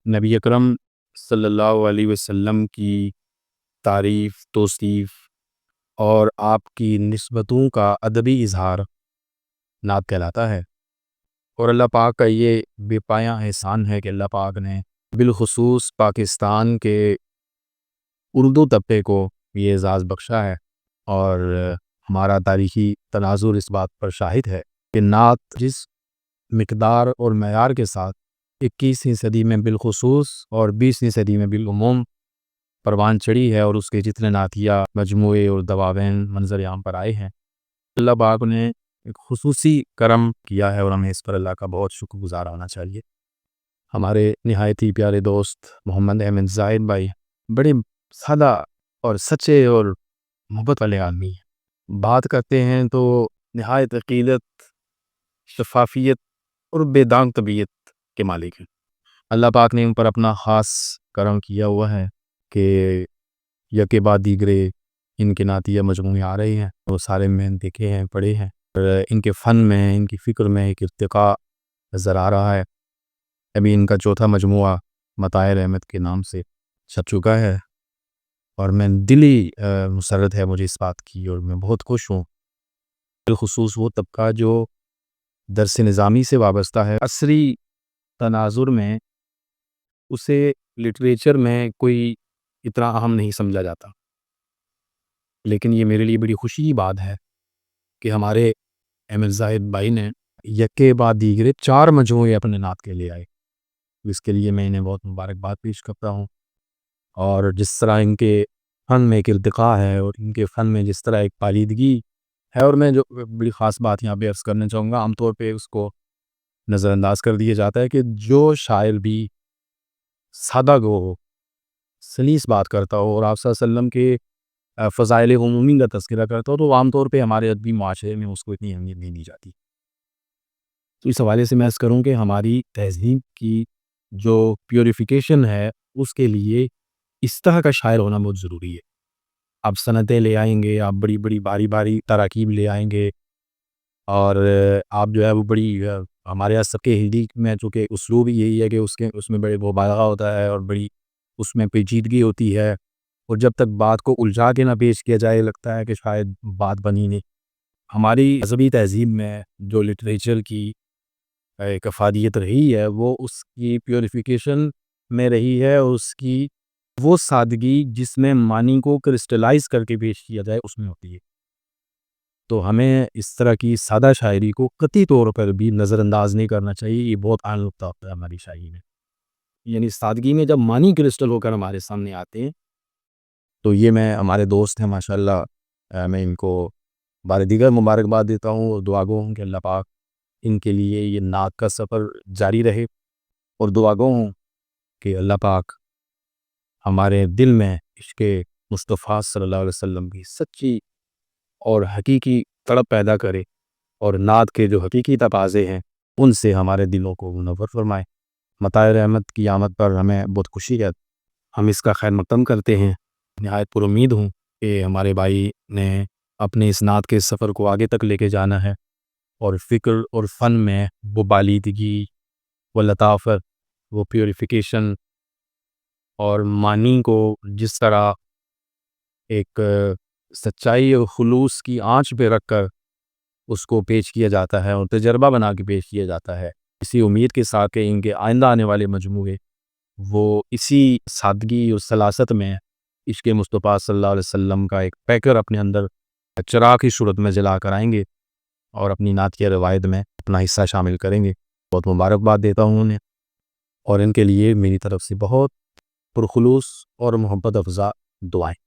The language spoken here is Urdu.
نبی اکرم صلی اللہ علیہ وسلم کی تعریف، توصیف اور آپ کی نسبتوں کا ادبی اظہار نعت کہلاتا ہے۔ اور اللہ پاک کا یہ بے پایاں احسان ہے کہ اللہ پاک نے بالخصوص پاکستان کے اردو طبقے کو یہ اعزاز بخشا ہے، اور ہمارا تاریخی تناظر اس بات پر شاہد ہے کہ نعت جس مقدار اور معیار کے ساتھ 21ویں صدی میں بالخصوص اور 20ویں صدی میں بالعموم پروان چڑھی ہے، اور اس کے جتنے نعتیہ مجموعے اور دواوین منظر عام پر آئے ہیں، اللہ پاک نے ایک خصوصی کرم کیا ہے، اور ہمیں اس پر اللہ کا بہت شکر گزار ہونا چاہیے۔ ہمارے نہایت ہی پیارے دوست محمد احمد زاہد بھائی بڑے سادہ اور سچے اور محبت والے آدمی ہیں، بات کرتے ہیں تو نہایت عقیدت، شفافیت اور بے داغ طبیعت کے مالک ہیں۔ اللہ پاک نے ان پر اپنا خاص کرم کیا ہوا ہے کہ یکے بعد دیگرے ان کے نعتیہ مجموعے آ رہے ہیں، وہ سارے میں دیکھے ہیں، پڑھے ہیں، اور ان کے فن میں، ان کی فکر میں ایک ارتقاء نظر آ رہا ہے۔ ابھی ان کا چوتھا مجموعہ متاع رحمت کے نام سے چھپ چکا ہے، اور میں دلی مسرت ہے مجھے اس بات کی، اور میں بہت خوش ہوں۔ بالخصوص وہ طبقہ جو درس نظامی سے وابستہ ہے، عصری تناظر میں اسے لٹریچر میں کوئی اتنا اہم نہیں سمجھا جاتا، لیکن یہ میرے لیے بڑی خوشی کی بات ہے کہ ہمارے احمد زاہد بھائی نے یکے بعد دیگرے 4 مجموعے اپنے نعت کے لے آئے۔ اس کے لیے میں انہیں بہت مبارکباد پیش کرتا ہوں، اور جس طرح ان کے فن میں ایک ارتقاء ہے، اور ان کے فن میں جس طرح ایک پالیدگی ہے، اور میں جو بڑی خاص بات یہاں پہ عرض کرنا چاہوں گا، عام طور پہ اس کو نظر انداز کر دیا جاتا ہے کہ جو شاعر بھی سادہ گو ہو، سلیس بات کرتا ہو، اور آپ صلی اللہ علیہ وسلم کے فضائل عمومی کا تذکرہ کرتا ہو، تو عام طور پہ ہمارے ادبی معاشرے میں اس کو اتنی اہمیت نہیں دی جاتی۔ تو اس حوالے سے میں عرض کروں کہ ہماری تہذیب کی جو پیوریفیکیشن ہے، اس کے لیے اس طرح کا شاعر ہونا بہت ضروری ہے۔ آپ صنعتیں لے آئیں گے، آپ بڑی بڑی بھاری بھاری تراکیب لے آئیں گے، اور آپ جو ہے وہ بڑی ہمارے یہاں سب کے ہندی میں چونکہ اسلوب ہی یہی ہے کہ اس میں بڑے مبالغہ ہوتا ہے، اور بڑی اس میں پیچیدگی ہوتی ہے، اور جب تک بات کو الجھا کے نہ پیش کیا جائے لگتا ہے کہ شاید بات بنی نہیں۔ ہماری مذہبی تہذیب میں جو لٹریچر کی ایک افادیت رہی ہے، وہ اس کی پیوریفیکیشن میں رہی ہے، اور اس کی وہ سادگی جس میں معنی کو کرسٹلائز کر کے پیش کیا جائے اس میں ہوتی ہے۔ تو ہمیں اس طرح کی سادہ شاعری کو قطعی طور پر بھی نظر انداز نہیں کرنا چاہیے۔ یہ بہت اہم نقطہ ہوتا ہے ہماری شاعری میں، یعنی سادگی میں جب معنی کرسٹل ہو کر ہمارے سامنے آتے ہیں، تو یہ میں ہمارے دوست ہیں ماشاءاللہ، میں ان کو بار دیگر مبارکباد دیتا ہوں، اور دعا گو ہوں کہ اللہ پاک ان کے لیے یہ نعت کا سفر جاری رہے، اور دعا گو ہوں کہ اللہ پاک ہمارے دل میں عشق مصطفیٰ صلی اللہ علیہ وسلم کی سچی اور حقیقی تڑپ پیدا کرے، اور نعت کے جو حقیقی تقاضے ہیں ان سے ہمارے دلوں کو منور فرمائے۔ متاع رحمت کی آمد پر ہمیں بہت خوشی ہے، ہم اس کا خیر مقدم کرتے ہیں۔ نہایت پر امید ہوں کہ ہمارے بھائی نے اپنے اس نعت کے سفر کو آگے تک لے کے جانا ہے، اور فکر اور فن میں وہ بالیدگی، وہ لطافت، وہ پیوریفیکیشن، اور معنی کو جس طرح ایک سچائی اور خلوص کی آنچ پہ رکھ کر اس کو پیش کیا جاتا ہے، اور تجربہ بنا کے پیش کیا جاتا ہے، اسی امید کے ساتھ کہ ان کے آئندہ آنے والے مجموعے وہ اسی سادگی اور سلاست میں عشق مصطفیٰ صلی اللہ علیہ وسلم کا ایک پیکر اپنے اندر چراغ کی صورت میں جلا کر آئیں گے، اور اپنی نعتیہ روایت میں اپنا حصہ شامل کریں گے۔ بہت مبارکباد دیتا ہوں انہیں، اور ان کے لیے میری طرف سے بہت پرخلوص اور محبت افزا دعائیں۔